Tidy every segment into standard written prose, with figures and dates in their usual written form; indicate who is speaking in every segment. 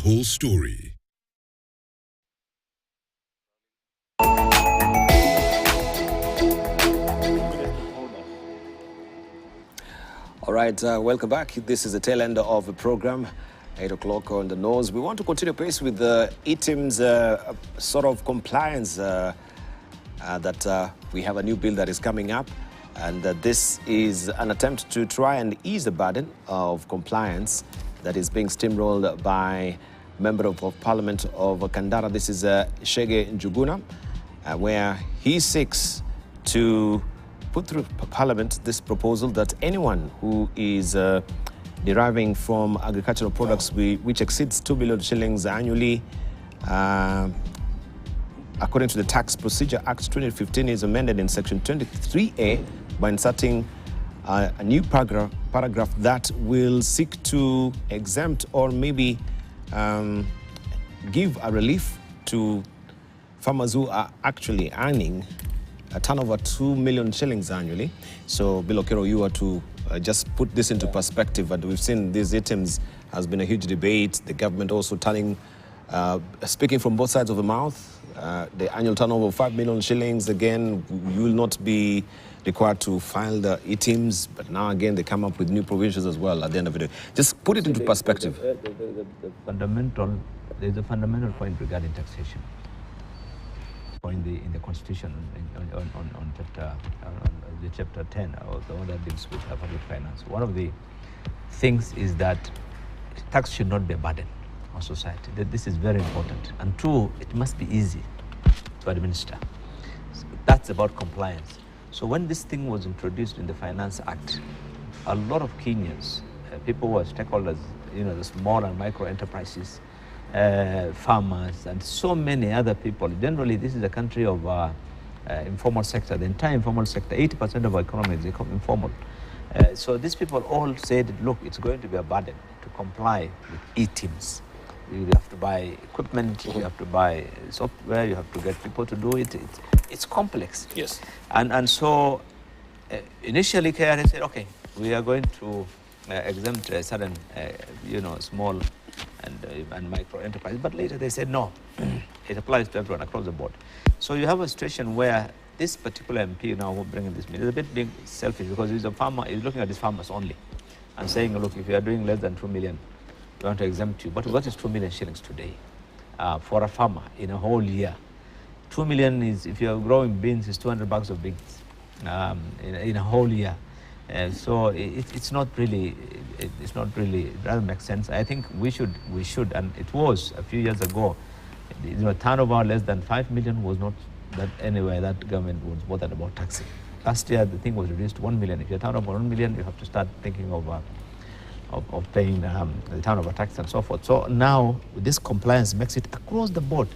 Speaker 1: whole story.
Speaker 2: All right, welcome back. This is the tail end of the program, 8 o'clock on the nose. We want to continue pace with the ITIM's sort of compliance that we have a new bill that is coming up. And this is an attempt to try and ease the burden of compliance that is being steamrolled by Member of Parliament of Kandara. This is Shege Njuguna, where he seeks to put through Parliament this proposal that anyone who is deriving from agricultural products which exceeds 2 million shillings annually, according to the Tax Procedure Act 2015, is amended in Section 23A by inserting a new paragraph that will seek to exempt or maybe give a relief to farmers who are actually earning a turnover 2 million shillings annually. So, Bill Okero, you are to just put this into perspective, and we've seen these items has been a huge debate. The government also speaking from both sides of the mouth. The annual turnover of 5 million shillings, again, you will not be required to file the ITIMs, but now again they come up with new provisions as well at the end of the day. Just put it into perspective.
Speaker 3: There's a fundamental point regarding taxation. In the Constitution, on chapter 10, or the one that deals with public finance. One of the things is that tax should not be a burden on society. This is very important. And two, it must be easy to administer. So that's about compliance. So when this thing was introduced in the Finance Act, a lot of Kenyans, people who are stakeholders, the small and micro enterprises, farmers, and so many other people. Generally, this is a country of informal sector. The entire informal sector, 80% of our economy is informal. So these people all said, look, it's going to be a burden to comply with ITIMs. You have to buy equipment, you have to buy software, you have to get people to do it. It's complex.
Speaker 2: Yes.
Speaker 3: And so initially, KRA said, okay, we are going to exempt certain, small and micro enterprise. But later they said, no, it applies to everyone across the board. So you have a situation where this particular MP now bringing this bill is a bit being selfish, because he's a farmer, he's looking at his farmers only and saying, look, if you are doing less than 2 million, we want to exempt you. But what is 2 million shillings today for a farmer in a whole year? 2 million is, if you're growing beans, is 200 bags of beans in a whole year. So it's not really, it doesn't make sense. I think we should, and it was a few years ago, turnover less than 5 million was not that anywhere that government was bothered about taxing. Last year, the thing was reduced to 1 million. If you're turnover 1 million, you have to start thinking of paying the turnover tax and so forth. So now, this compliance makes it across the board.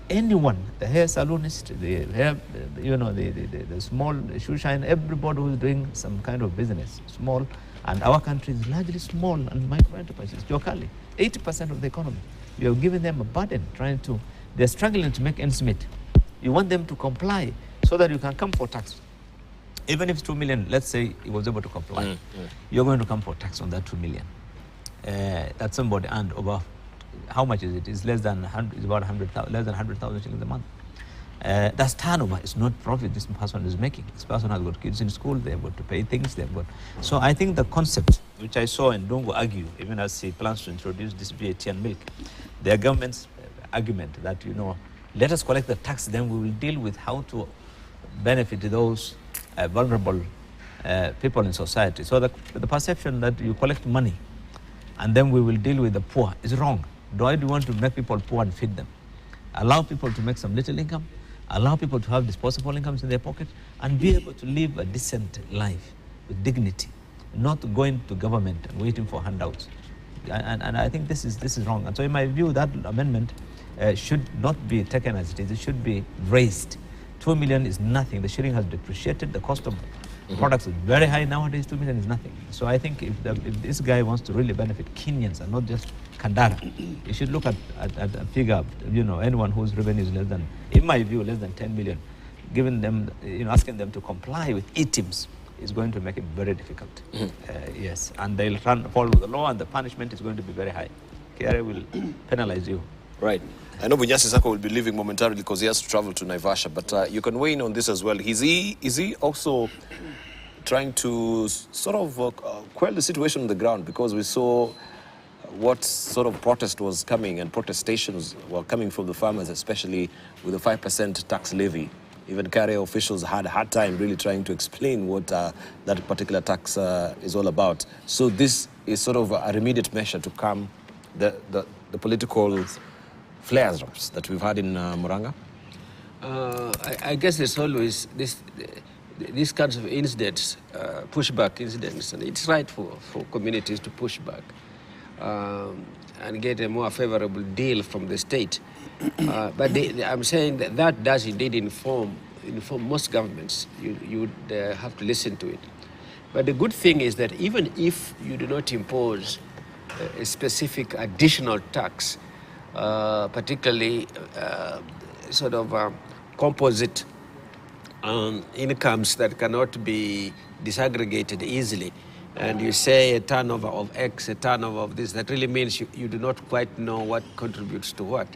Speaker 3: Anyone, the hair salonist, the hair, the small shoe shine, everybody who's doing some kind of business, small, and our country is largely small and micro enterprises. Locally, 80% of the economy. You have given them a burden, they're struggling to make ends meet. You want them to comply so that you can come for tax. Even if it's 2 million, let's say he was able to comply, you're going to come for tax on that 2 million. That somebody earned over. How much is it? It's less than 100. It's about 100,000, less than 100,000 shillings a month. That's turnover. It's not profit this person is making. This person has got kids in school. They've got to pay things. So I think the concept, which I saw Ndongo argue, even as he plans to introduce this VAT and milk, their government's argument that let us collect the tax, then we will deal with how to benefit those vulnerable people in society. So the perception that you collect money and then we will deal with the poor is wrong. Why do you want to make people poor and feed them? Allow people to make some little income, allow people to have disposable incomes in their pocket, and be able to live a decent life with dignity, not going to government and waiting for handouts. And I think this is wrong. And so in my view, that amendment should not be taken as it is. It should be raised. 2 million is nothing. The shilling has depreciated. The cost of products is very high nowadays. 2 million is nothing. So I think if this guy wants to really benefit Kenyans and not just Kandara, he should look at a figure, anyone whose revenue is less than, in my view, less than 10 million, giving them, asking them to comply with ITIMs is going to make it very difficult. Yes, and they'll follow the law, and the punishment is going to be very high. KRA will penalize you.
Speaker 2: Right. I know Bunyasi Sako will be leaving momentarily because he has to travel to Naivasha, but you can weigh in on this as well. Is he also trying to sort of quell the situation on the ground? Because we saw what sort of protest was coming and protestations were coming from the farmers, especially with the 5% tax levy. Even KRA officials had a hard time really trying to explain what that particular tax is all about. So this is sort of a remediate measure to calm the political flares-ups that we've had in Muranga?
Speaker 1: I guess there's always these kinds of incidents, pushback incidents, and it's right for communities to push back and get a more favorable deal from the state. But I'm saying that does indeed inform most governments. You would have to listen to it. But the good thing is that even if you do not impose a specific additional tax, particularly sort of composite incomes that cannot be disaggregated easily, and you say a turnover of X, a turnover of this, that really means you do not quite know what contributes to what.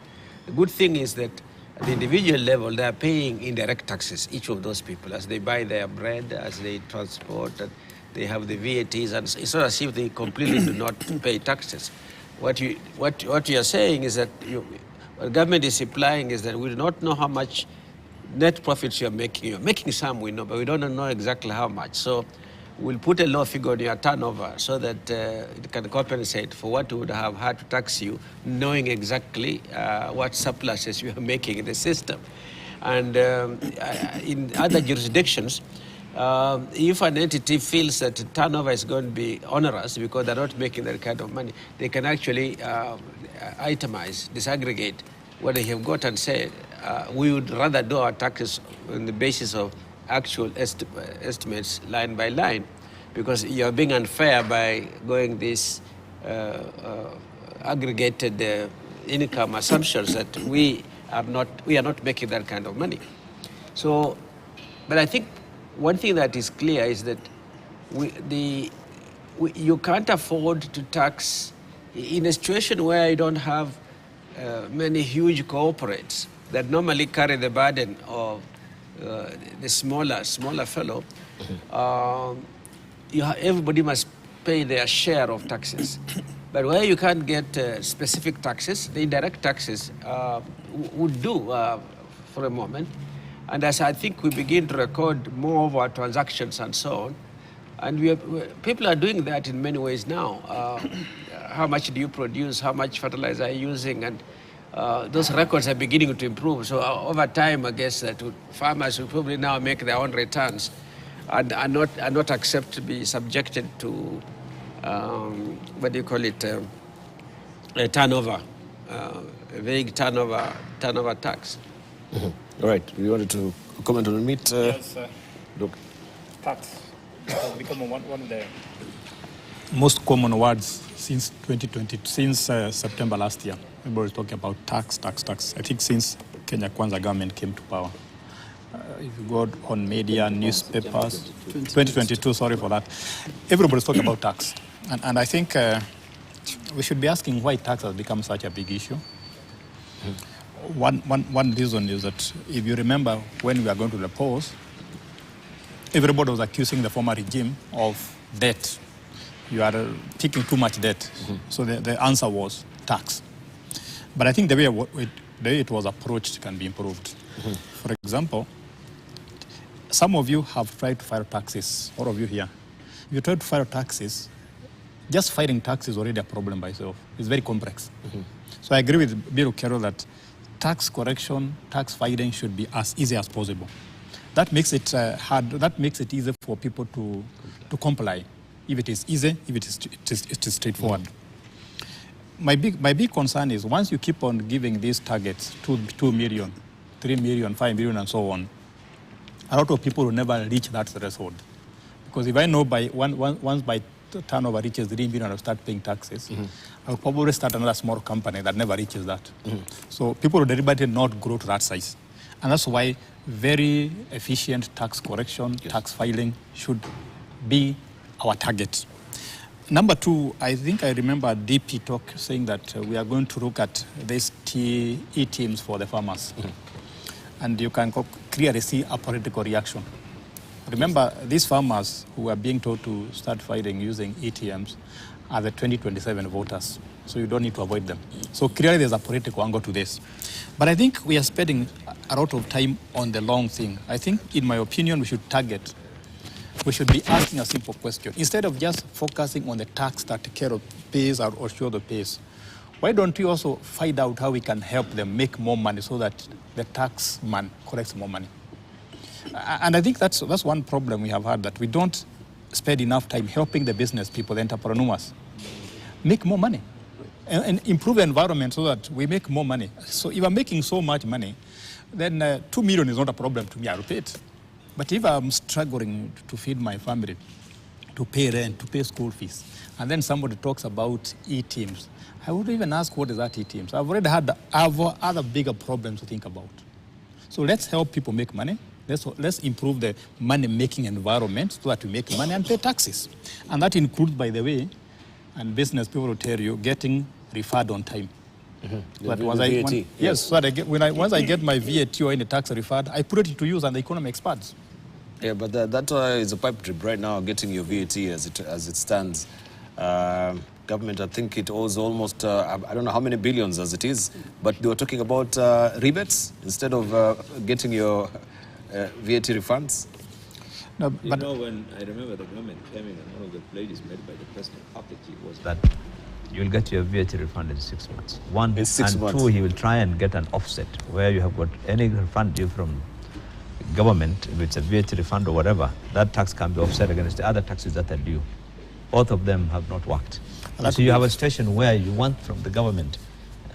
Speaker 1: The good thing is that at the individual level, they are paying indirect taxes, each of those people, as they buy their bread, as they transport, and they have the VATs, and it's not as if they completely do not pay taxes. What you are saying is that what government is implying is that we do not know how much net profits you are making. You're making some, we know, but we don't know exactly how much. So we'll put a low figure on your turnover so that it can compensate for what we would have had to tax you, knowing exactly what surpluses you are making in the system. And in other jurisdictions, if an entity feels that turnover is going to be onerous because they're not making that kind of money, they can actually itemize, disaggregate what they have got and say, we would rather do our taxes on the basis of actual estimates line by line, because you're being unfair by going these aggregated income assumptions that we are not making that kind of money. So, but I think one thing that is clear is that you can't afford to tax in a situation where you don't have many huge corporates that normally carry the burden of the smaller fellow. Everybody must pay their share of taxes. But where you can't get specific taxes, the indirect taxes would do for a moment. And as I think we begin to record more of our transactions and so on, and people are doing that in many ways now. How much do you produce? How much fertilizer are you using? And those records are beginning to improve. So over time, I guess that farmers will probably now make their own returns and not accept to be subjected to what do you call it? A turnover, a vague turnover tax.
Speaker 2: Mm-hmm. All right. We wanted to comment on the meat.
Speaker 4: Yes,
Speaker 2: Look.
Speaker 4: tax has become one of the
Speaker 5: most common words since 2020, since September last year. Everybody is talking about tax. I think since Kenya Kwanza government came to power. If you go on media, newspapers, 2022, sorry for that. Everybody's talking about tax. And I think we should be asking why tax has become such a big issue. One reason is that if you remember when we were going to the polls, everybody was accusing the former regime of debt. You are taking too much debt. Mm-hmm. So the answer was tax. But I think the way it was approached can be improved. Mm-hmm. For example, some of you have tried to file taxes, all of you here. If you try to file taxes, just filing tax is already a problem by itself. It's very complex. Mm-hmm. So I agree with Bill Carroll that tax correction, tax filing should be as easy as possible. That makes it hard. That makes it easy for people to comply. If it is easy, if it is straightforward. Mm-hmm. My big concern is once you keep on giving these targets, 2 million, 3 million, 5 million, and so on, a lot of people will never reach that threshold. Because if I know once by turnover reaches 3 million, I'll start paying taxes. Mm-hmm. I'll probably start another small company that never reaches that. Mm-hmm. So people will deliberately not grow to that size. And that's why very efficient tax correction, tax filing should be our target. Number two, I think I remember DP talk saying that we are going to look at these e-teams for the farmers. And you can clearly see a political reaction. Remember, these farmers who are being told to start fighting using ATMs are the 2027 voters. So you don't need to avoid them. So clearly there's a political angle to this. But I think we are spending a lot of time on the long thing. I think, in my opinion, we should be asking a simple question. Instead of just focusing on the tax that Kero pays or Oshodo pays, why don't we also find out how we can help them make more money so that the tax man collects more money? And I think that's one problem we have had, that we don't spend enough time helping the business people, the entrepreneurs, make more money and improve the environment so that we make more money. So if I'm making so much money, then 2 million is not a problem to me, I'll pay it. But if I'm struggling to feed my family, to pay rent, to pay school fees, and then somebody talks about e-teams, I would even ask, what is that e-teams? I've already had other bigger problems to think about. So let's help people make money. Let's improve the money-making environment so that we make money and pay taxes. And that includes, by the way, and business people will tell you, getting refund on time.
Speaker 2: Mm-hmm.
Speaker 5: But once I get my VAT or any tax refund, I put it to use and the economy expands.
Speaker 2: Yeah, but that is a pipe drip right now, getting your VAT as it stands. Government, I think it owes almost, I don't know how many billions as it is, but they were talking about rebates instead of getting your VAT refunds.
Speaker 3: No, but when I remember the government came in, and one of the pledges made by the president publicly was that you'll get your VAT refund in 6 months. One,
Speaker 2: in 6 months.
Speaker 3: Two, he will try and get an offset where you have got any refund due from government, if it's a VAT refund or whatever, that tax can be offset against the other taxes that are due. Both of them have not worked. So you have a situation where you want from the government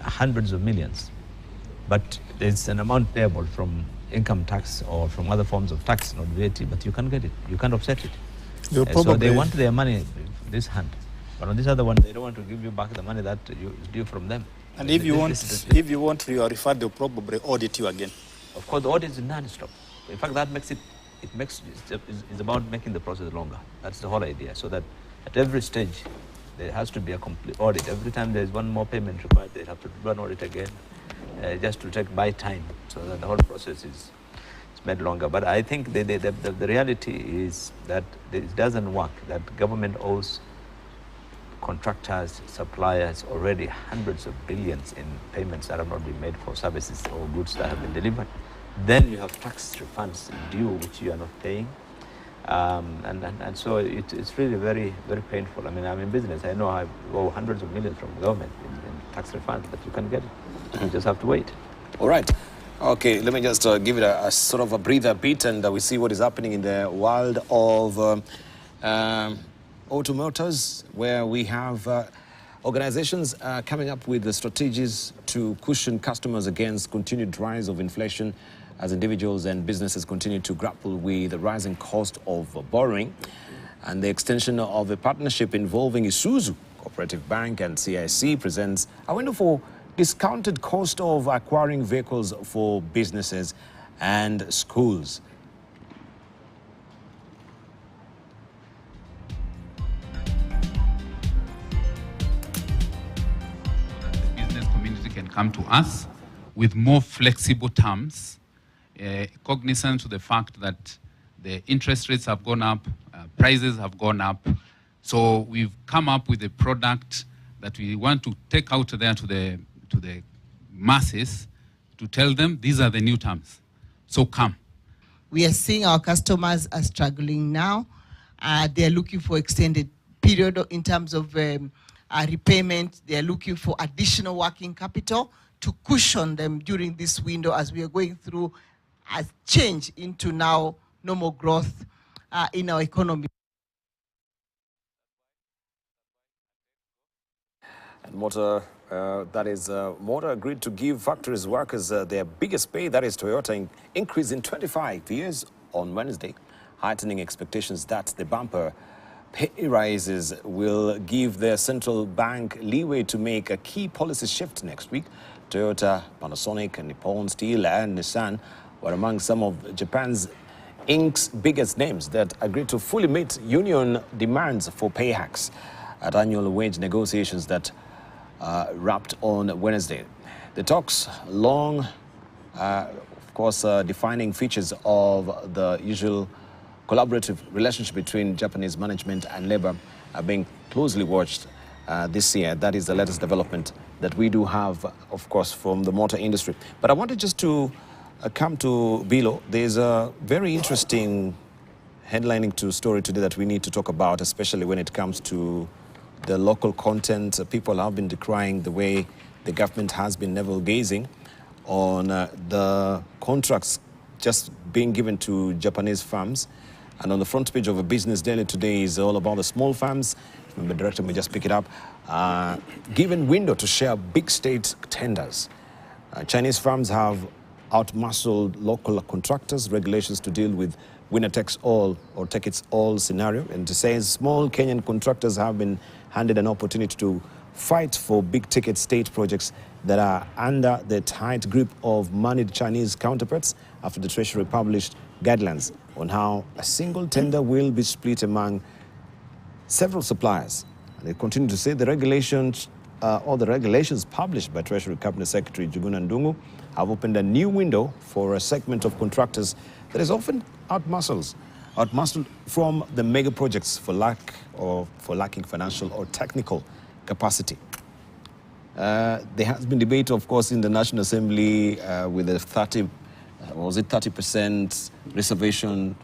Speaker 3: hundreds of millions, but there's an amount payable from income tax or from other forms of tax, not VAT, but you can't get it. You can't offset it. So they want their money this hand, but on this other one, they don't want to give you back the money that is due from them.
Speaker 5: And if you want your refund, they'll probably audit you again.
Speaker 3: Of course, the audit is non-stop. In fact, that makes it's about making the process longer. That's the whole idea. So that at every stage, there has to be a complete audit. Every time there's one more payment required, they have to do an audit again, just to buy time, so that the whole process is made longer. But I think the reality is that it doesn't work, that government owes contractors, suppliers already hundreds of billions in payments that have not been made for services or goods that have been delivered. Then you have tax refunds due which you are not paying. And so it's really very, very painful. I mean, I'm in business. I know I owe hundreds of millions from the government in tax refunds, but you can't get it. You just have to wait.
Speaker 2: All right. Okay, let me just give it a sort of a breather bit, and we see what is happening in the world of automakers, where we have organizations coming up with the strategies to cushion customers against continued rise of inflation as individuals and businesses continue to grapple with the rising cost of borrowing. And the extension of a partnership involving Isuzu Cooperative Bank and CIC presents a window for discounted cost of acquiring vehicles for businesses and schools.
Speaker 6: The business community can come to us with more flexible terms, cognizant to the fact that the interest rates have gone up, prices have gone up. So we've come up with a product that we want to take out there to the masses to tell them these are the new terms. So come.
Speaker 7: We are seeing our customers are struggling now. They're looking for extended period in terms of repayment. They're looking for additional working capital to cushion them during this window as we are going through a change into now normal growth in our economy.
Speaker 2: And Motor agreed to give factories workers their biggest pay, that is Toyota, increase in 25 years on Wednesday, heightening expectations that the bumper pay rises will give the central bank leeway to make a key policy shift next week. Toyota, Panasonic, Nippon Steel and Nissan were among some of Japan's Inc.'s biggest names that agreed to fully meet union demands for pay hikes. at annual wage negotiations that wrapped on Wednesday. The talks, long, of course, defining features of the usual collaborative relationship between Japanese management and labor, are being closely watched this year. That is the latest development that we do have, of course, from the motor industry. But I wanted just to come to Bilo. There's a very interesting headlining to story today that we need to talk about, especially when it comes to the local content. People have been decrying the way the government has been navel-gazing on the contracts just being given to Japanese firms. And on the front page of a Business Daily today is all about the small firms. The director may just pick it up. Given window to share big state tenders. Chinese firms have outmuscled local contractors, regulations to deal with winner takes all or take its all scenario. And to say small Kenyan contractors have been handed an opportunity to fight for big ticket state projects that are under the tight grip of moneyed Chinese counterparts after the Treasury published guidelines on how a single tender will be split among several suppliers. And they continue to say the regulations published by Treasury Cabinet Secretary Njuguna Ndung'u have opened a new window for a segment of contractors that is often outmuscled from the mega projects for lacking financial or technical capacity. There has been debate, of course, in the National Assembly with a 30% reservation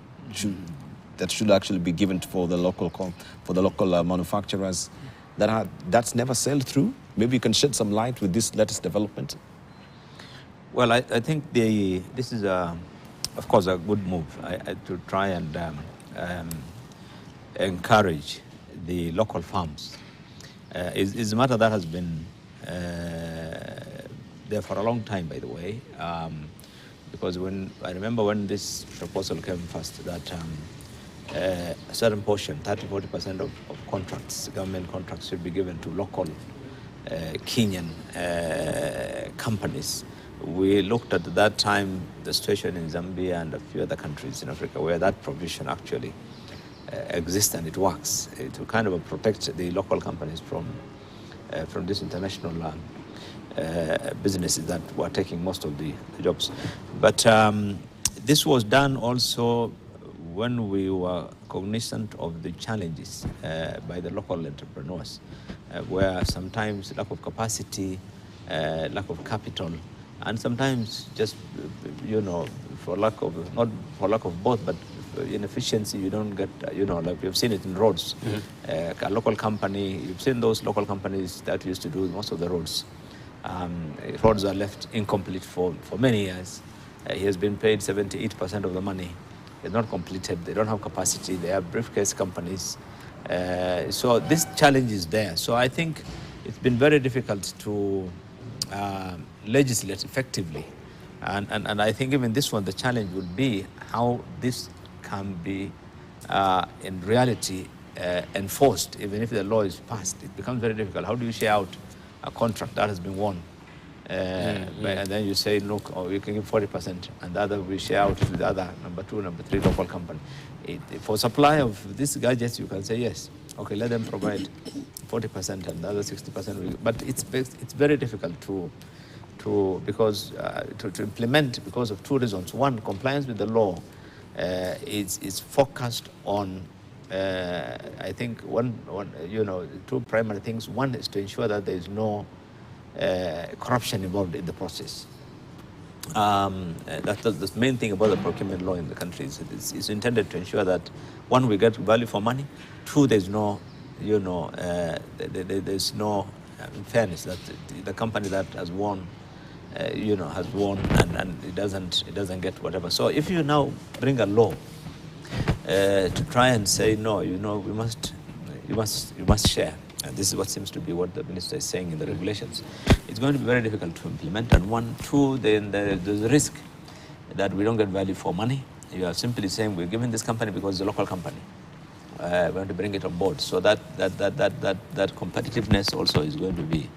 Speaker 2: that should actually be given for the local manufacturers. That's never sailed through. Maybe you can shed some light with this latest development.
Speaker 3: Well, I think this is, of course, a good move to try and encourage the local farms. It's a matter that has been there for a long time, by the way, because I remember when this proposal came first, that a certain portion, 30-40% of contracts, government contracts, should be given to local Kenyan companies. We looked at that time the situation in Zambia and a few other countries in Africa where that provision actually exists and it works to kind of protect the local companies from these international businesses that were taking most of the jobs. But this was done also when we were cognizant of the challenges by the local entrepreneurs, where sometimes lack of capacity, lack of capital, and sometimes just, not for lack of both, but inefficiency, you don't get, like we've seen it in roads. Mm-hmm. A local company, you've seen those local companies that used to do most of the roads. Roads are left incomplete for many years. He has been paid 78% of the money. They're not completed, they don't have capacity, they have briefcase companies. So this challenge is there. So I think it's been very difficult to legislate effectively. And I think even this one, the challenge would be how this can be in reality enforced, even if the law is passed. It becomes very difficult. How do you share out a contract that has been won? And then you say, look, you can give 40%, and the other we share out with the other number 2, number 3 local company. For supply of these gadgets, you can say yes. Okay, let them provide 40% and the other 60%. But it's very difficult to implement because of 2 reasons. One, compliance with the law is focused on, I think, 2 primary things. One is to ensure that there is no corruption involved in the process. That's the main thing about the procurement law in the country. It's intended to ensure that, 1, we get value for money. 2, there's no, there's no fairness, that the company that has won, has won, and it doesn't get whatever. So if you now bring a law to try and say no, you must share. And this is what seems to be what the minister is saying in the regulations. It's going to be very difficult to implement. And 1, 2, then there's a risk that we don't get value for money. You are simply saying we're giving this company because it's a local company. We want to bring it on board. So that competitiveness also is going to be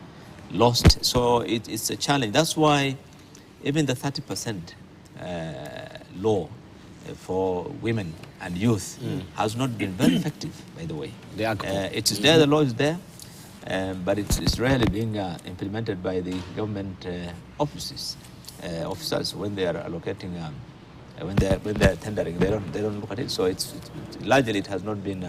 Speaker 3: lost. So it's a challenge. That's why even the 30% law for women and youth has not been very effective, by the way.
Speaker 2: The
Speaker 3: it is there, the law is there, but it's rarely being implemented by the government officers when they are allocating, when they're tendering. They don't look at it. So it's largely it has not been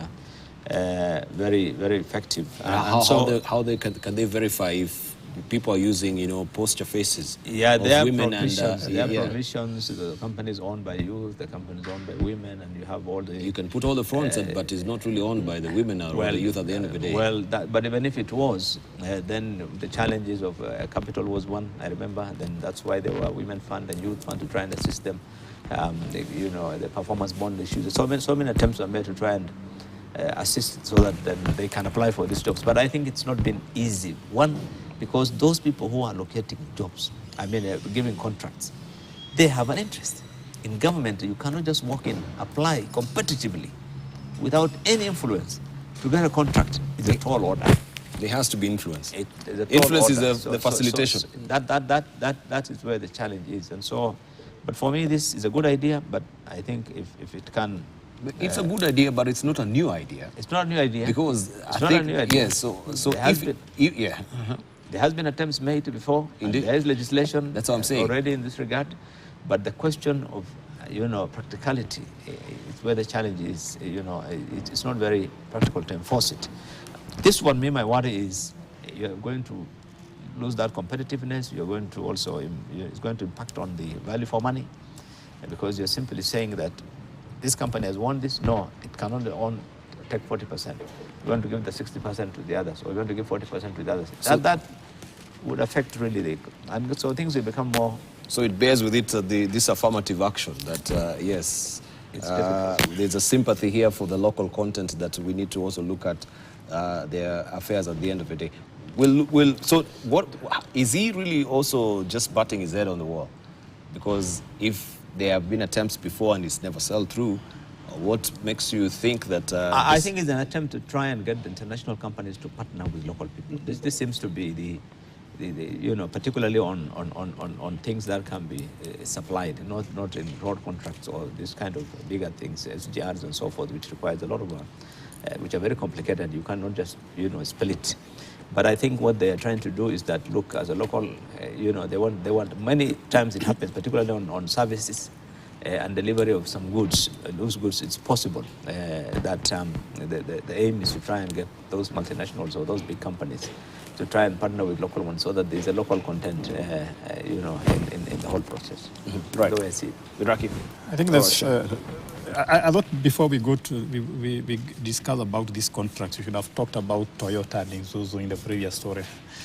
Speaker 3: very effective.
Speaker 2: How can they verify if people are using posture faces?
Speaker 3: Yeah, there are
Speaker 2: women
Speaker 3: provisions.
Speaker 2: and
Speaker 3: there are provisions. The company is owned by youth. The company is owned by women, and you have all the.
Speaker 2: You can put all the fronts, but it's not really owned by the women or the youth at the end of the day.
Speaker 3: But even if it was, then the challenges of capital was one. I remember. Then that's why there were women fund and youth fund to try and assist them. The performance bond issues. So many attempts were made to try and assist so that then they can apply for these jobs. But I think it's not been easy. One, because those people who are locating jobs, giving contracts, they have an interest. In government, you cannot just walk in, apply competitively without any influence to get a contract. It's a tall order.
Speaker 2: There has to be influence.
Speaker 3: Influence
Speaker 2: is the facilitation.
Speaker 3: That is where the challenge is. And so, but for me, this is a good idea, but I think if it can...
Speaker 2: It's a good idea, but it's not a new idea.
Speaker 3: It's not a new idea.
Speaker 2: Because
Speaker 3: it's not a new idea.
Speaker 2: Yes, so
Speaker 3: there has been attempts made before.
Speaker 2: Indeed.
Speaker 3: There is legislation.
Speaker 2: That's what I'm saying.
Speaker 3: Already in this regard. But the question of, practicality is where the challenge is. It's not very practical to enforce it. This one, my worry is you're going to lose that competitiveness. You're going to also, it's going to impact on the value for money, because you're simply saying that this company has won this. No, it can only take 40%. We're going to give the 60% to the others, or we're going to give 40% to the others. So that would affect really and so things will become more.
Speaker 2: So it bears with it this affirmative action that yes, there's a sympathy here for the local content that we need to also look at their affairs at the end of the day. So what is he really also just batting his head on the wall? Because if there have been attempts before and it's never sailed through, what makes you think that...
Speaker 3: I think it's an attempt to try and get the international companies to partner with local people. This seems to be the particularly on things that can be supplied, not in road contracts or this kind of bigger things, SGRs and so forth, which requires a lot of which are very complicated. You cannot just, spell it. But I think what they are trying to do is that, look, as a local, they want, many times it happens, particularly on services and delivery of some goods, those goods, it's possible that the aim is to try and get those multinationals or those big companies to try and partner with local ones so that there's a local content, in the whole process.
Speaker 2: Mm-hmm. Right.
Speaker 3: The way I see it.
Speaker 2: Viraki.
Speaker 5: I think that's... I thought before we go to we discuss about these contracts, we should have talked about Toyota and Isuzu in the previous story.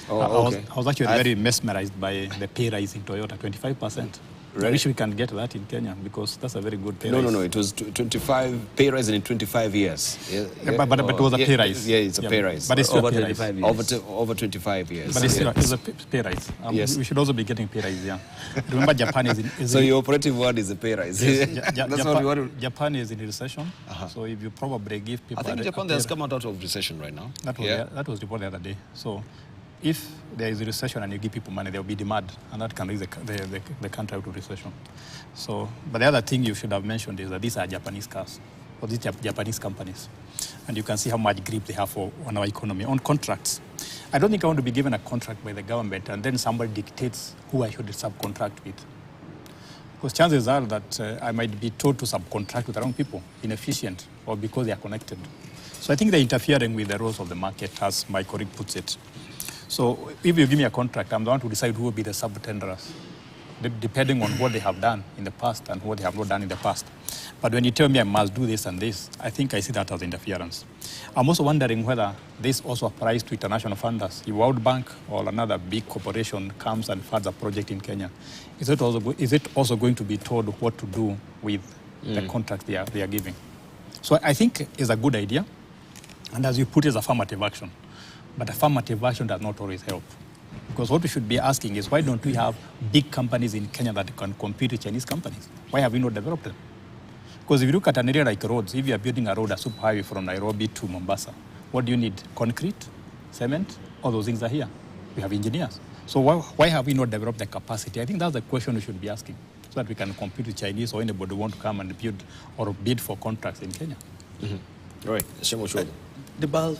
Speaker 2: Okay.
Speaker 5: I was actually very mesmerized by the pay rise in Toyota, 25%. Really? I wish we can get that in Kenya, because that's a very good pay rise.
Speaker 2: No, it was 25 pay rise in 25 years.
Speaker 5: But it was a pay rise.
Speaker 2: Yeah, it's a pay rise.
Speaker 5: But it's still
Speaker 3: over
Speaker 5: a pay
Speaker 3: 25
Speaker 5: rise.
Speaker 3: years.
Speaker 2: Over 25 years.
Speaker 5: But it's a pay rise.
Speaker 2: Yes.
Speaker 5: We should also be getting pay rise, yeah. Remember, Japan is
Speaker 2: so your operative word is a pay rise.
Speaker 5: That's what we want to... Japan is in recession, so if you probably give people...
Speaker 2: I think Japan has come out of recession right now.
Speaker 5: That was reported the other day. So if there is a recession and you give people money, there will be demand, and that can raise the country out of recession. So, but the other thing you should have mentioned is that these are Japanese cars, or these Japanese companies. And you can see how much grip they have on our economy. On contracts, I don't think I want to be given a contract by the government and then somebody dictates who I should subcontract with. Because chances are that I might be told to subcontract with the wrong people, inefficient, or because they are connected. So I think they're interfering with the rules of the market, as my colleague puts it. So if you give me a contract, I'm the one to decide who will be the subtenderers, depending on what they have done in the past and what they have not done in the past. But when you tell me I must do this and this, I think I see that as interference. I'm also wondering whether this also applies to international funders. If World Bank or another big corporation comes and funds a project in Kenya, is it also going to be told what to do with the contract they are giving? So I think it's a good idea, and as you put it, it's affirmative action. But affirmative action does not always help. Because what we should be asking is, why don't we have big companies in Kenya that can compete with Chinese companies? Why have we not developed them? Because if you look at an area like roads, if you are building a road, a superhighway from Nairobi to Mombasa, what do you need? Concrete, cement, all those things are here. We have engineers. So why have we not developed the capacity? I think that's the question we should be asking. so that we can compete with Chinese or anybody who want to come and build or bid for contracts in Kenya.
Speaker 2: Right, Shemo
Speaker 8: The BAL,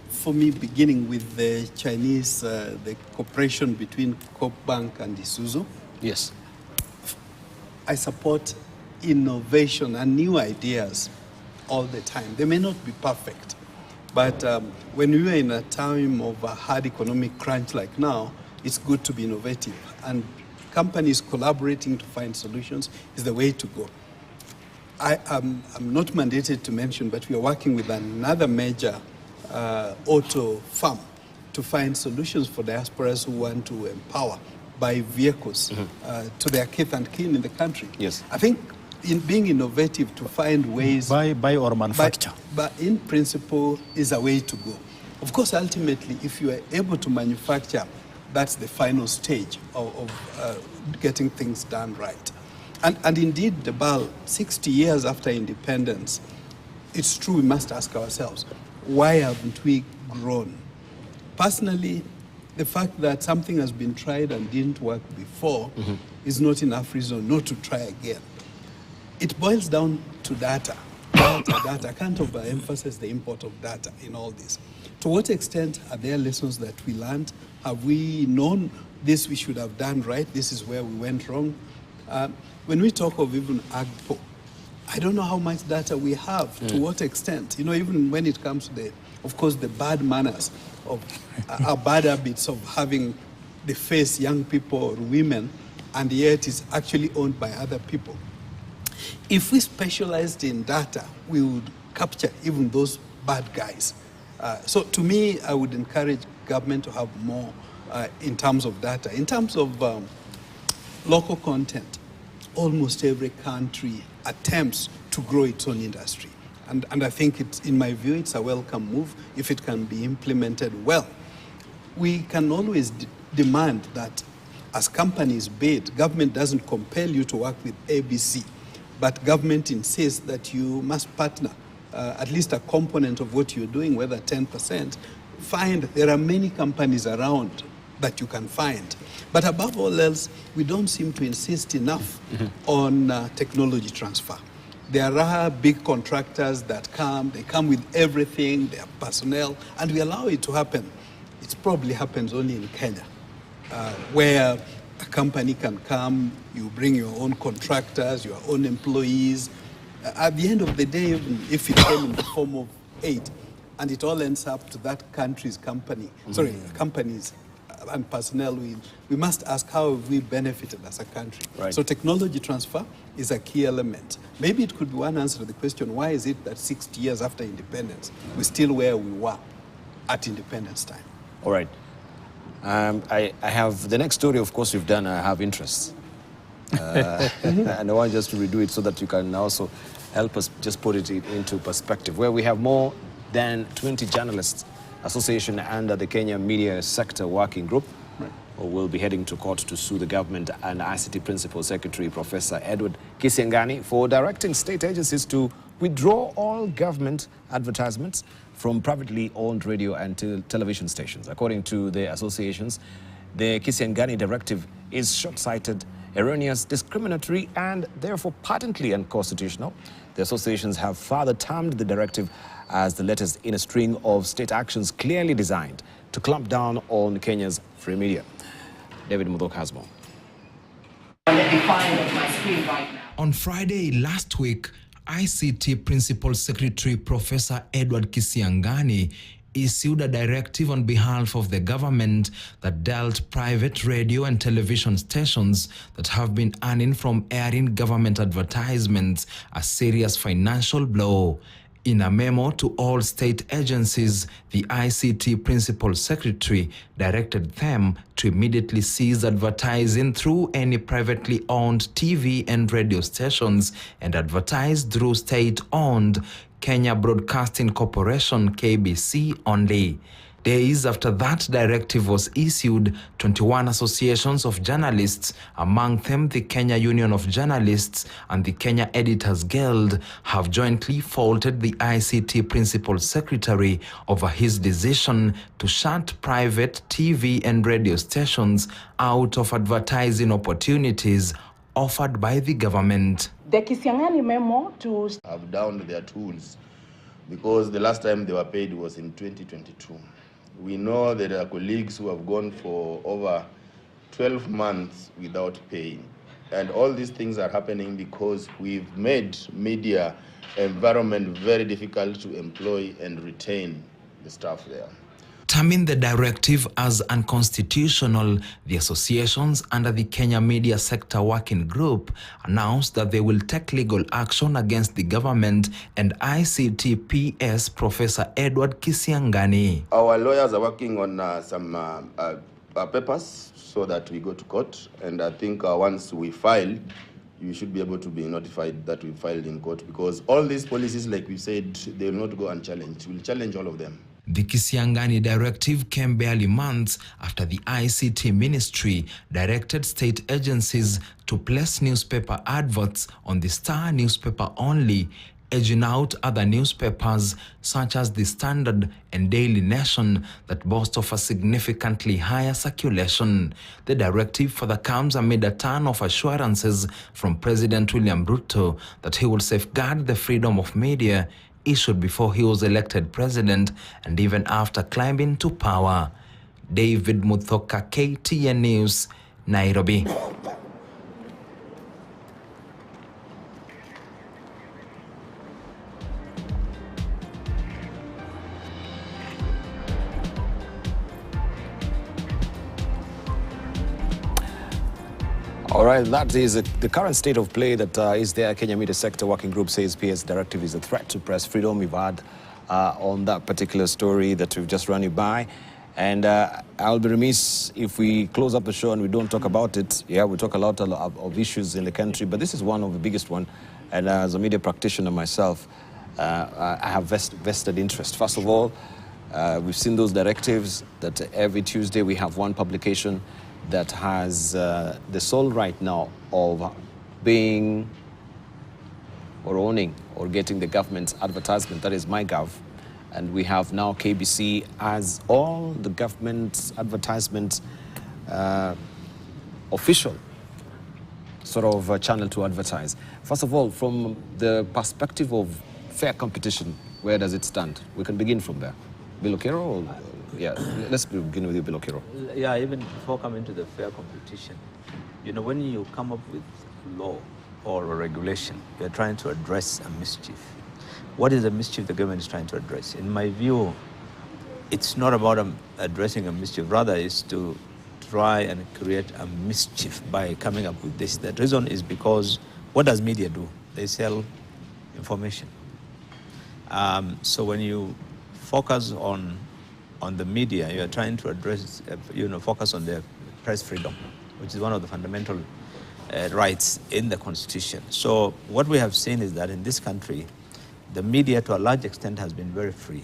Speaker 8: for me, beginning with the Chinese, the cooperation between Coop Bank and Isuzu,
Speaker 2: Yes.
Speaker 8: I support innovation and new ideas all the time. They may not be perfect, but when we are in a time of a hard economic crunch like now, it's good to be innovative. And companies collaborating to find solutions is the way to go. I'm not mandated to mention, but we are working with another major auto firm to find solutions for diasporas who want to empower, buy vehicles to their kith and kin in the country.
Speaker 2: Yes.
Speaker 8: I think in being innovative to find ways...
Speaker 5: Buy or manufacture.
Speaker 8: But in principle is a way to go. Of course, ultimately, if you are able to manufacture, that's the final stage of getting things done right. And indeed, the BAL, 60 years after independence, it's true we must ask ourselves, why haven't we grown? Personally, the fact that something has been tried and didn't work before is not enough reason not to try again. It boils down to data. Data. I can't overemphasize the import of data in all this. To what extent are there lessons that we learned? Have we known this we should have done right? This is where we went wrong. When we talk of even AGPO, I don't know how much data we have, to what extent. You know, even when it comes to of course, the bad manners of our bad habits of having the face young people or women, and yet it's actually owned by other people. If we specialized in data, we would capture even those bad guys. So to me, I would encourage government to have more in terms of data. In terms of local content, almost every country attempts to grow its own industry. And I think, in my view, it's a welcome move if it can be implemented well. We can always demand that as companies bid, government doesn't compel you to work with ABC, but government insists that you must partner at least a component of what you're doing, whether 10%. There are many companies around that you can find. But above all else, we don't seem to insist enough on technology transfer. There are big contractors that they come with everything, their personnel, and we allow it to happen. It probably happens only in Kenya, where a company can come, you bring your own contractors, your own employees. At the end of the day, even if it came in the form of aid, and it all ends up to that country's companies and personnel, we must ask, how have we benefited as a country?
Speaker 2: Right.
Speaker 8: So technology transfer is a key element. Maybe it could be one answer to the question, why is it that 60 years after independence, we're still where we were at independence time?
Speaker 2: All right. I have the next story, of course, we've done, I have interests. And I want just to redo it so that you can also help us just put it into perspective, where we have more than 20 journalists association under the Kenya Media Sector Working Group, who will be heading to court to sue the government and ICT Principal Secretary Professor Edward Kisiangani for directing state agencies to withdraw all government advertisements from privately owned radio and television stations. According to the associations, the Kisiangani directive is short-sighted, erroneous, discriminatory, and therefore patently unconstitutional. The associations have further termed the directive as the latest in a string of state actions clearly designed to clamp down on Kenya's free media. David Mudok has more.
Speaker 9: On Friday last week, ICT Principal Secretary Professor Edward Kisiangani issued a directive on behalf of the government that dealt private radio and television stations that have been earning from airing government advertisements a serious financial blow. In a memo to all state agencies, the ICT Principal Secretary directed them to immediately cease advertising through any privately owned TV and radio stations and advertise through state-owned Kenya Broadcasting Corporation KBC only. Days after that directive was issued, 21 associations of journalists, among them the Kenya Union of Journalists and the Kenya Editors Guild, have jointly faulted the ICT Principal Secretary over his decision to shut private TV and radio stations out of advertising opportunities offered by the government.
Speaker 10: The Kisiangani memo to
Speaker 11: have downed their tools because the last time they were paid was in 2022. We know that there are colleagues who have gone for over 12 months without paying. And all these things are happening because we've made media environment very difficult to employ and retain the staff there.
Speaker 9: Terming the directive as unconstitutional, the associations under the Kenya Media Sector Working Group announced that they will take legal action against the government and ICTPS Professor Edward Kisiangani.
Speaker 11: Our lawyers are working on some papers so that we go to court, and I think once we file, you should be able to be notified that we filed in court, because all these policies, like we said, they will not go unchallenged. We'll challenge all of them.
Speaker 9: The Kisiangani directive came barely months after the ICT ministry directed state agencies to place newspaper adverts on the Star newspaper only, edging out other newspapers such as The Standard and Daily Nation that boast of a significantly higher circulation. The directive further comes amid a ton of assurances from President William Ruto that he will safeguard the freedom of media, issued before he was elected president and even after climbing to power. David Muthoka, KTN News, Nairobi.
Speaker 2: All right, that is the current state of play that is there. Kenya Media Sector Working Group says PS directive is a threat to press freedom. We've had on that particular story that we've just run you by. And I'll be remiss if we close up the show and we don't talk about it. Yeah, we talk a lot of issues in the country, but this is one of the biggest one. And as a media practitioner myself, I have vested interest. First of all, we've seen those directives that every Tuesday we have one publication that has the sole right now of being or owning or getting the government's advertisement, that is MyGov. And we have now KBC as all the government's advertisement official sort of channel to advertise. First of all, from the perspective of fair competition, where does it stand? We can begin from there. Bill Okero? Yeah, let's begin with you, Bill Okero.
Speaker 3: Yeah, even before coming to the fair competition, you know, when you come up with law or a regulation, you're trying to address a mischief. What is the mischief the government is trying to address? In my view, it's not about addressing a mischief, rather it's to try and create a mischief by coming up with this. The reason is because what does media do? They sell information. So when you focus on the media, you are trying to address, focus on the press freedom, which is one of the fundamental rights in the Constitution. So what we have seen is that in this country, the media to a large extent has been very free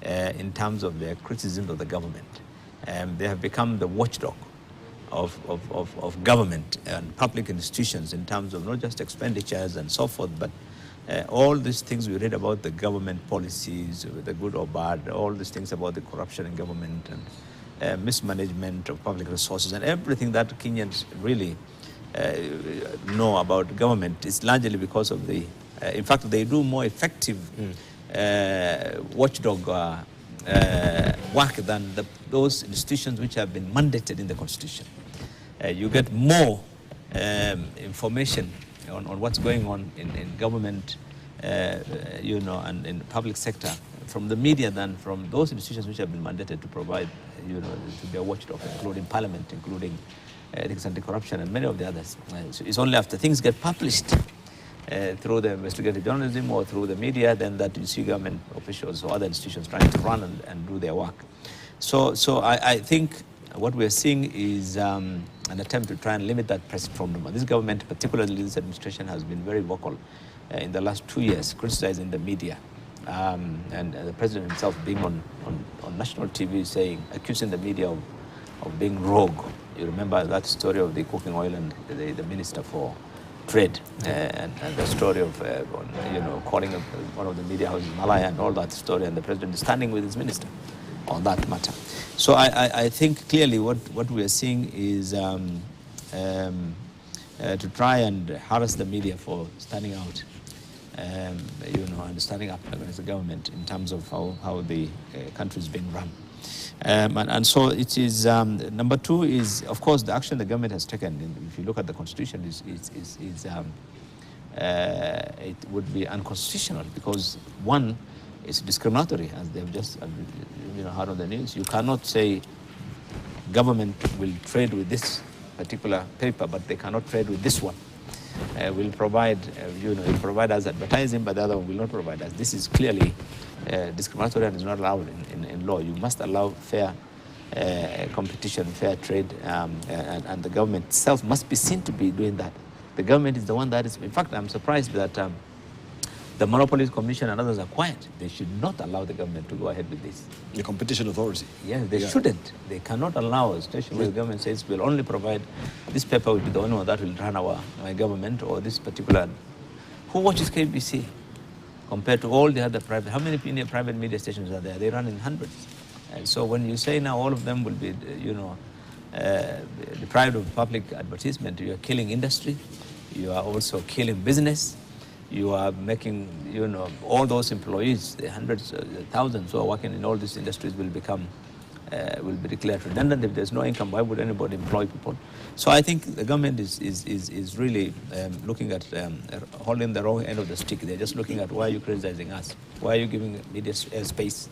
Speaker 3: in terms of their criticism of the government. They have become the watchdog of government and public institutions in terms of not just expenditures and so forth, but all these things we read about the government policies, the good or bad, all these things about the corruption in government and mismanagement of public resources and everything that Kenyans really know about government is largely because of the, in fact, they do more effective watchdog work than those institutions which have been mandated in the Constitution. You get more information on what's going on in government, and in the public sector from the media than from those institutions which have been mandated to provide, to be a watchdog, including Parliament, including ethics and anti-corruption, and many of the others. So it's only after things get published through the investigative journalism or through the media then that you see government officials or other institutions trying to run and do their work. So I think what we're seeing is an attempt to try and limit that press freedom. This government, particularly this administration, has been very vocal in the last 2 years, criticizing the media. And the president himself being on national TV accusing the media of being rogue. You remember that story of the cooking oil and the minister for trade and the story of calling one of the media houses Malaya and all that story, and the president is standing with his minister on that matter. So I think clearly what we are seeing is to try and harass the media for standing out, and standing up against the government in terms of how the country is being run. And so it is, number two is, of course, the action the government has taken. If you look at the constitution, it would be unconstitutional because, one, it's discriminatory, as they've just heard on the news. You cannot say government will trade with this particular paper, but they cannot trade with this one. Will provide, will provide us advertising, but the other one will not provide us. This is clearly discriminatory and is not allowed in law. You must allow fair competition, fair trade, and the government itself must be seen to be doing that. The government is the one that is, in fact, I'm surprised that the Monopolies Commission and others are quiet. They should not allow the government to go ahead with this.
Speaker 2: The Competition Authority.
Speaker 3: Yes, they shouldn't. They cannot allow a station where the government says we'll only provide this paper will be the only one that will run our government or this particular. Who watches KBC compared to all the other private? How many private media stations are there? They run in hundreds. And so when you say now all of them will be, deprived of public advertisement, you are killing industry. You are also killing business. You are making, all those employees, the hundreds, thousands who are working in all these industries will be declared redundant. If there's no income, why would anybody employ people? So I think the government is really looking at holding the wrong end of the stick. They're just looking at why are you criticizing us? Why are you giving media space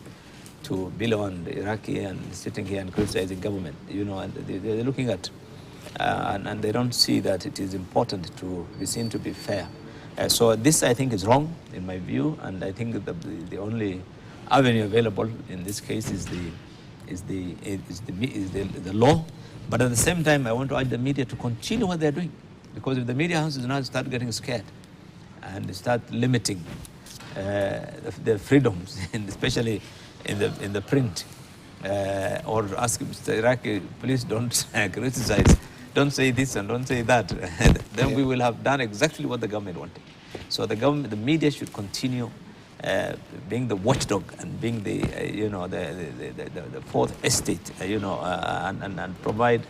Speaker 3: to Bilo and Iraqi and sitting here and criticizing government? And they're looking at, and they don't see that it is important to be seen to be fair. So this, I think, is wrong in my view, and I think that the only avenue available in this case is the law. But at the same time, I want to urge the media to continue what they're doing, because if the media houses now start getting scared and start limiting the freedoms, and especially in the print, or ask Mr. Iraqi, please don't criticize. Don't say this and don't say that. Then we will have done exactly what the government wanted. So the media should continue being the watchdog and being the fourth estate, and provide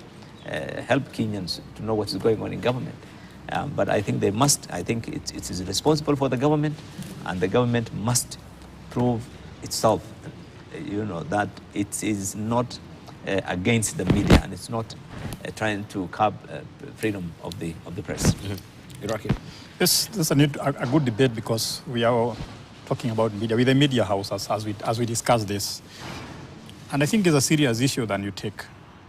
Speaker 3: help Kenyans to know what is going on in government. But I think it is responsible for the government, and the government must prove itself, that it is not against the media, and it's not trying to curb freedom of the press.
Speaker 2: Mm-hmm. Iraqi.
Speaker 5: This is a good debate, because we are talking about media with the media house as we discuss this, and I think it's a serious issue that you take,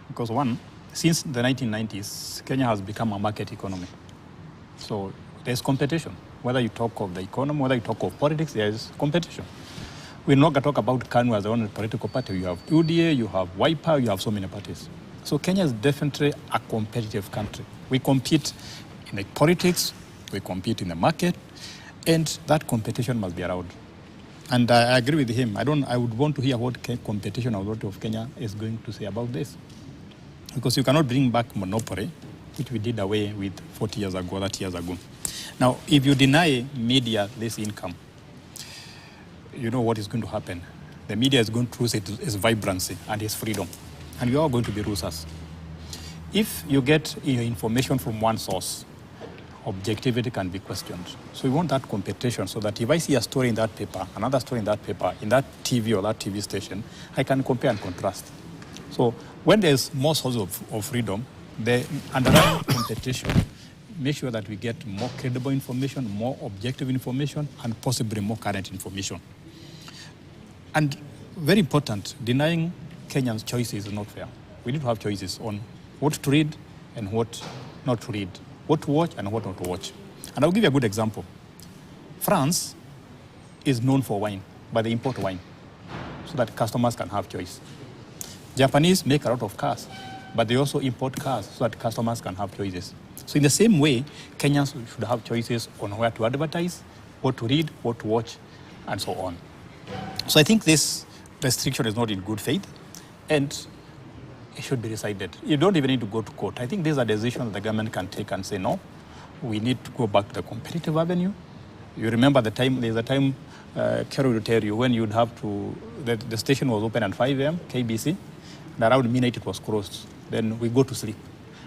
Speaker 5: because one, since the 1990s, Kenya has become a market economy. So there's competition. Whether you talk of the economy, whether you talk of politics, there is competition. We're not going to talk about KANU as the only political party. You have UDA, you have Wiper, you have so many parties. So Kenya is definitely a competitive country. We compete in the politics, we compete in the market, and that competition must be allowed. And I agree with him. I would want to hear what Competition Authority of Kenya is going to say about this. Because you cannot bring back monopoly, which we did away with 40 years ago, 30 years ago. Now, if you deny media this income, you know what is going to happen. The media is going to lose its vibrancy and its freedom, and we are going to be losers. If you get your information from one source, objectivity can be questioned. So we want that competition, so that if I see a story in that paper, another story in that paper, in that TV or that TV station, I can compare and contrast. So when there's more sources of freedom, the underlying competition, make sure that we get more credible information, more objective information, and possibly more current information. And very important, denying Kenyans choices is not fair. We need to have choices on what to read and what not to read, what to watch and what not to watch. And I'll give you a good example. France is known for wine, but they import wine so that customers can have choice. Japanese make a lot of cars, but they also import cars so that customers can have choices. So in the same way, Kenyans should have choices on where to advertise, what to read, what to watch, and so on. So I think this restriction is not in good faith, and it should be decided. You don't even need to go to court. I think these are decisions the government can take and say, no, we need to go back to the competitive avenue. You remember there's a time, Carol will tell you, when you'd have to, the station was open at 5 a.m., KBC, and around midnight it was closed. Then we go to sleep.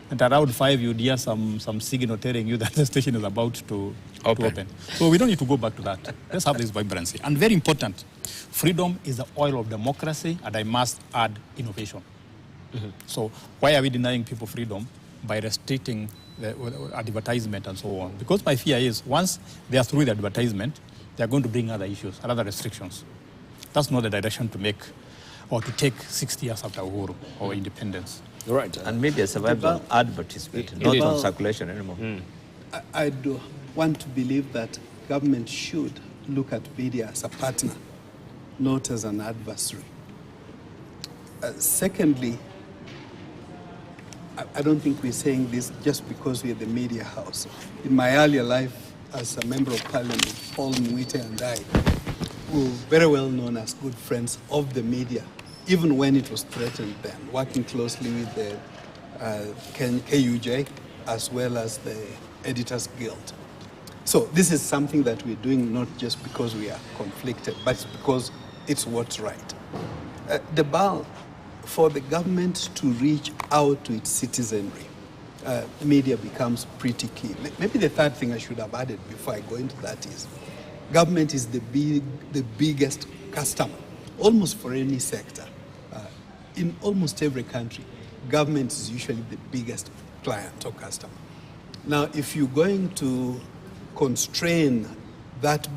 Speaker 5: And around 5, you'd hear some signal telling you that the station is about to open. So we don't need to go back to that. Let's have this vibrancy. And very important, freedom is the oil of democracy, and I must add innovation. So why are we denying people freedom? By restricting the advertisement and so on. Because my fear is once they are through the advertisement, they are going to bring other issues, other restrictions. That's not the direction to make or to take 60 years after Uhuru or independence.
Speaker 2: Right.
Speaker 3: And media survives on advertisement, not on circulation anymore.
Speaker 8: I do want to believe that government should look at media as a partner, not as an adversary. Secondly, I don't think we're saying this just because we're the media house. In my earlier life as a member of parliament, Paul Mwite and I were very well known as good friends of the media, even when it was threatened then, working closely with the KUJ as well as the Editors Guild. So this is something that we're doing not just because we are conflicted, but it's because it's what's right. The BAL, for the government to reach out to its citizenry, media becomes pretty key. Maybe the third thing I should have added before I go into that is, government is the biggest customer, almost for any sector. In almost every country, government is usually the biggest client or customer. Now, if you're going to constrain that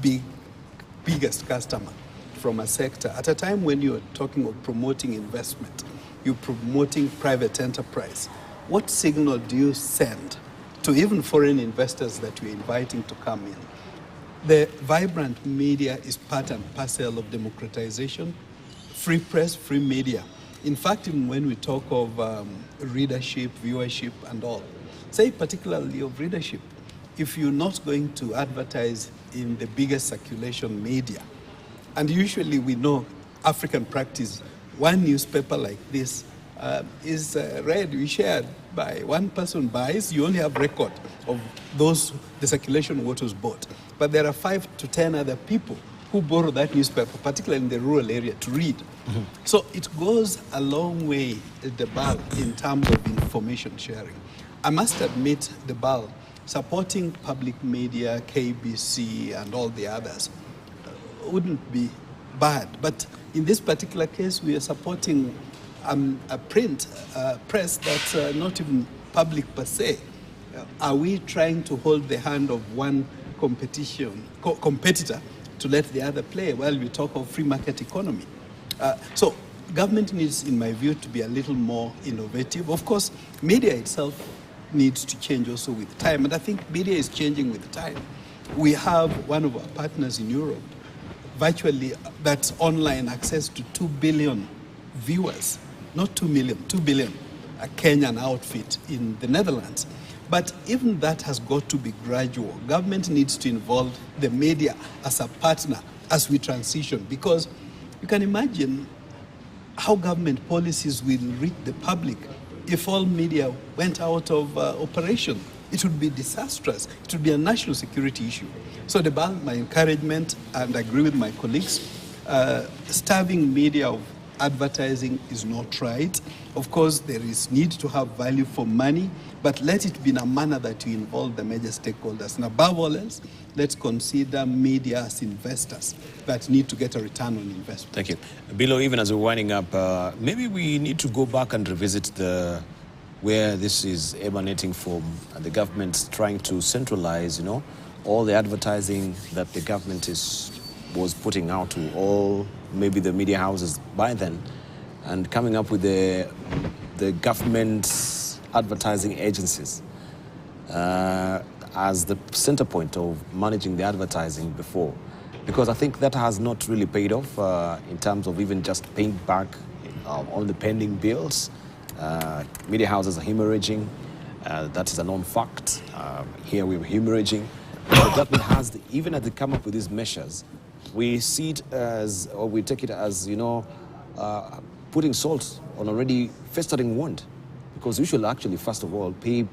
Speaker 8: biggest customer from a sector, at a time when you're talking of promoting investment, you're promoting private enterprise, what signal do you send to even foreign investors that you're inviting to come in? The vibrant media is part and parcel of democratization, free press, free media. In fact, even when we talk of readership, viewership, and all, say particularly of readership, if you're not going to advertise in the biggest circulation media, and usually we know African practice, one newspaper like this is read, we shared by one person buys, you only have record of those, the circulation what was bought. But there are 5 to 10 other people who borrow that newspaper, particularly in the rural area, to read. So it goes a long way, the BAL, in terms of information sharing. I must admit, the BAL, supporting public media, KBC, and all the others, wouldn't be bad. But in this particular case, we are supporting a print press that's not even public per se. Are we trying to hold the hand of one competitor to let the other play while we talk of free market economy? So government needs, in my view, to be a little more innovative. Of course, media itself needs to change also with time, and I think media is changing with time. We have one of our partners in Europe, virtually, that's online access to 2 billion viewers, not 2 million, 2 billion, a Kenyan outfit in the Netherlands. But even that has got to be gradual. Government needs to involve the media as a partner as we transition, because you can imagine how government policies will reach the public if all media went out of operation. It would be disastrous. It would be a national security issue. So my encouragement, and I agree with my colleagues, starving media of advertising is not right. Of course, there is need to have value for money, but let it be in a manner that you involve the major stakeholders. And above all else, let's consider media as investors that need to get a return on investment.
Speaker 2: Thank you. Bilo, even as we're winding up, maybe we need to go back and revisit where this is emanating from, and the government's trying to centralize, all the advertising that the government was putting out to all, maybe the media houses by then, and coming up with the government's advertising agencies as the center point of managing the advertising before. Because I think that has not really paid off in terms of even just paying back on the pending bills. Media houses are hemorrhaging. That is a known fact. Here we're hemorrhaging. The government has, even as they come up with these measures, we see it as, or we take it as, putting salt on already festering wound. Because you should actually, first of all, pay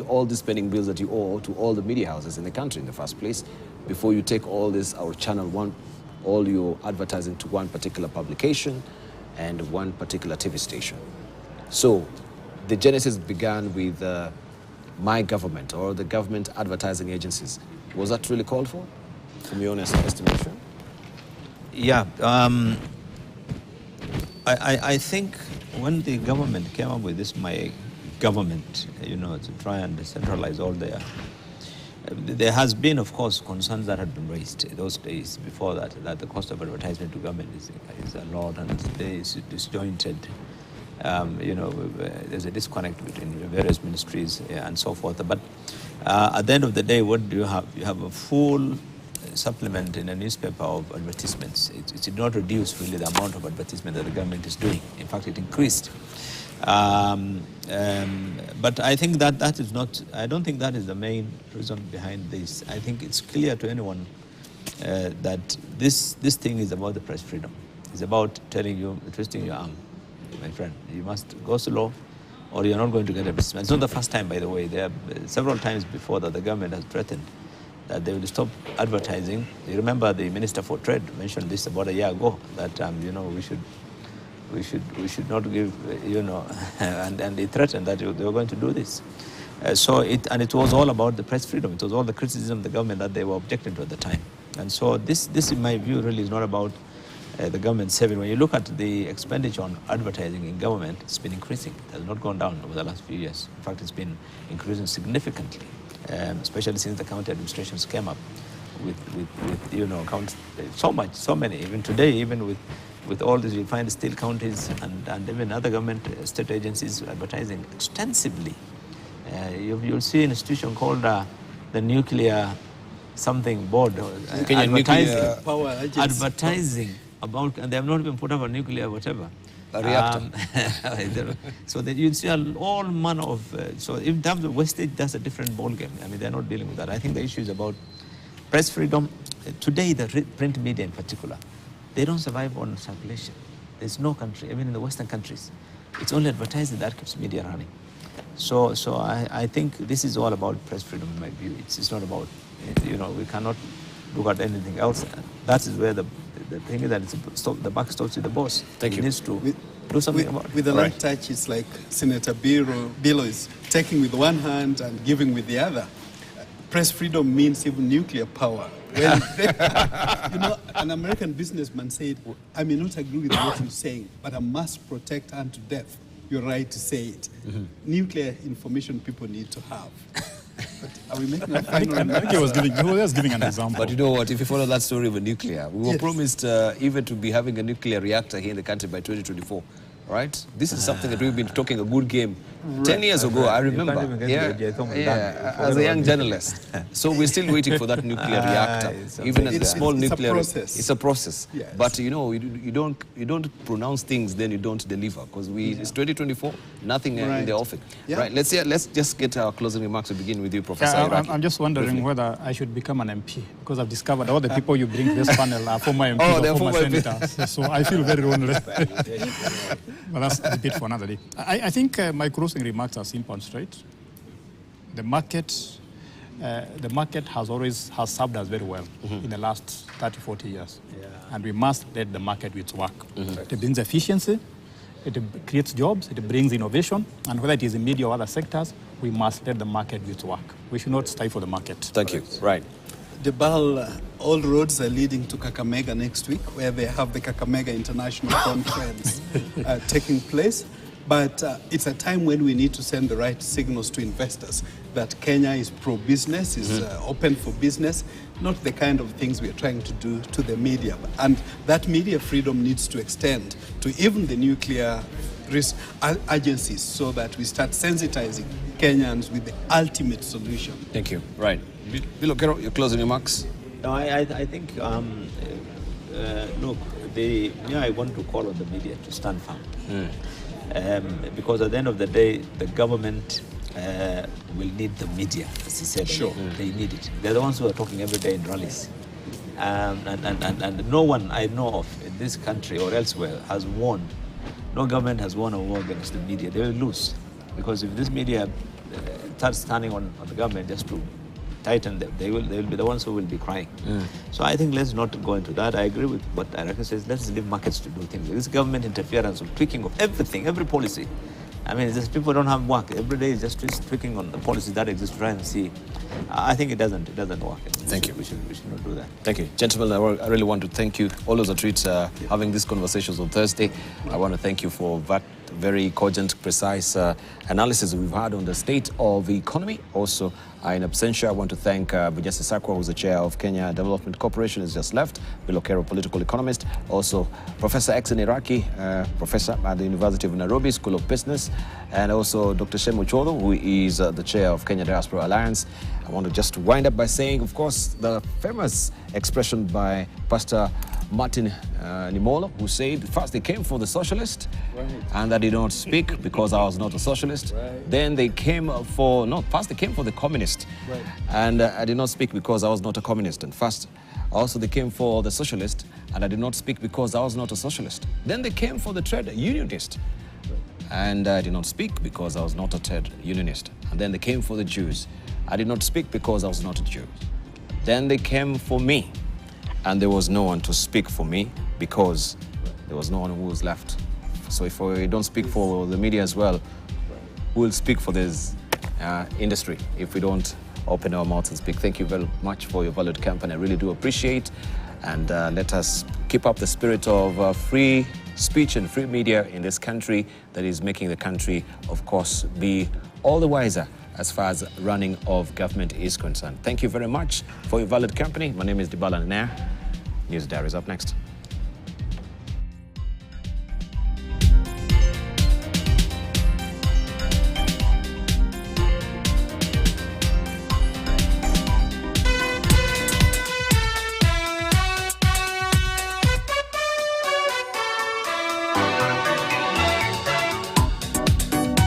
Speaker 2: all the spending bills that you owe to all the media houses in the country in the first place, before you take all this, our channel one, all your advertising to one particular publication and one particular TV station. So the genesis began with my government or the government advertising agencies. Was that really called for, from your honest estimation?
Speaker 3: Yeah, I think when the government came up with this My Government, to try and decentralize all there has been, of course, concerns that had been raised those days before that the cost of advertisement to government is a lot and it's disjointed. There's a disconnect between various ministries and so forth. But at the end of the day, what do you have? You have a full supplement in a newspaper of advertisements. It did not reduce really the amount of advertisement that the government is doing. In fact, it increased. But I think that is not, I don't think that is the main reason behind this. I think it's clear to anyone that this thing is about the press freedom. It's about telling you, twisting your arm, my friend. You must go slow or you're not going to get advertisement. It's not the first time, by the way. There are several times before that the government has threatened that they will stop advertising. You remember the Minister for Trade mentioned this about a year ago, that we should not give, and they threatened that they were going to do this. It was all about the press freedom. It was all the criticism of the government that they were objecting to at the time. And so this in my view, really is not about the government saving. When you look at the expenditure on advertising in government, it's been increasing. It has not gone down over the last few years. In fact, it's been increasing significantly, especially since the county administrations came up with so many. Even today, even with all this, you find still counties and even other government state agencies advertising extensively. You'll see an institution called the Nuclear Something Board advertising about, and they have not even put up a nuclear whatever.
Speaker 2: A reactor.
Speaker 3: So that you'd see all manner of, so in terms of wastage, that's a different ballgame. I mean, they're not dealing with that. I think the issue is about press freedom. Today, the print media in particular, they don't survive on circulation. There's no country, even in the Western countries, it's only advertising that keeps media running. So I think this is all about press freedom in my view. It's not about, we cannot look at anything else. That is where the thing is that the buck stops with the boss.
Speaker 2: Thank you.
Speaker 3: He needs to do something about it.
Speaker 8: With a light touch, it's like Senator Bilo is taking with one hand and giving with the other. Press freedom means even nuclear power. When an American businessman said, I may not agree with what you're saying, but I must protect unto death your right to say it. Mm-hmm. Nuclear information people need to have. Are we making a final?
Speaker 5: I think he was giving an example.
Speaker 2: But you know what? If you follow that story of a nuclear, we were promised even to be having a nuclear reactor here in the country by 2024. Right? This is something that we've been talking a good game 10 years ago, I remember. As a young journalist. So we're still waiting for that nuclear reactor. Even as a small nuclear, it's a process.
Speaker 8: Yes.
Speaker 2: But you don't pronounce things, then you don't deliver. Because it's 2024, nothing in the offing. Yeah. Right? Let's just get our closing remarks to begin with you, Professor.
Speaker 5: I'm just wondering whether I should become an MP, because I've discovered all the people you bring to this panel are former MPs or former senators. So I feel very lonely. But that's a debate for another day. I think my closing remarks are simple and straight. The market has served us very well in the last 30, 40 years. Yeah. And we must let the market do its work. It brings efficiency, it creates jobs, it brings innovation, and whether it is in media or other sectors, we must let the market do its work. We should not stifle the market.
Speaker 2: Thank you. Right.
Speaker 8: Debal, all roads are leading to Kakamega next week, where they have the Kakamega International Conference taking place. But it's a time when we need to send the right signals to investors that Kenya is pro-business, is open for business, not the kind of things we are trying to do to the media. And that media freedom needs to extend to even the nuclear risk agencies, so that we start sensitizing Kenyans with the ultimate solution.
Speaker 2: Thank you. Right. Bilo, your closing remarks?
Speaker 3: No, I think, look, I want to call on the media to stand firm. Because at the end of the day, the government will need the media, as he said.
Speaker 2: Sure.
Speaker 3: They need it. They're the ones who are talking every day in rallies. And no one I know of in this country or elsewhere has won. No government has won a war against the media. They will lose. Because if this media starts standing on the government just to tighten them, they will be the ones who will be crying. So I think let's not go into that. I agree with what Iraqi says. Let's leave markets to do things. This government interference of tweaking of everything, every policy, I mean, just people don't have work. Every day is just tweaking on the policies that exist to try and see. I think it doesn't work.
Speaker 2: Thank you.
Speaker 3: We should not do that.
Speaker 2: Thank you. Gentlemen, I really want to thank you. Always a treat having these conversations on Thursday. I want to thank you for that very cogent, precise analysis we've had on the state of the economy. Also, in absentia, I want to thank Bujasi Sakwa, who's the chair of Kenya Development Corporation, has just left, Bilokero, political economist. Also, Professor Exen Iraki, professor at the University of Nairobi School of Business, and also Dr. Shemu Chodo, who is the chair of Kenya Diaspora Alliance. I want to just wind up by saying, of course, the famous expression by Pastor Martin Nimolo, who said, first they came for the socialist, and I did not speak because I was not a socialist. Then they came for, first they came for the communist, and I did not speak because I was not a communist. And first, also they came for the socialist, and I did not speak because I was not a socialist. Then they came for the trade unionist, and I did not speak because I was not a trade unionist. And then they came for the Jews. I did not speak because I was not a Jew. Then they came for me, and there was no one to speak for me because there was no one who was left. So if we don't speak for the media as well, who will speak for this industry if we don't open our mouths and speak? Thank you very much for your valued company. I really do appreciate. And let us keep up the spirit of free speech and free media in this country that is making the country, of course, be all the wiser as far as running of government is concerned. Thank you very much for your valued company. My name is Dibala Nair. News Diary is up next.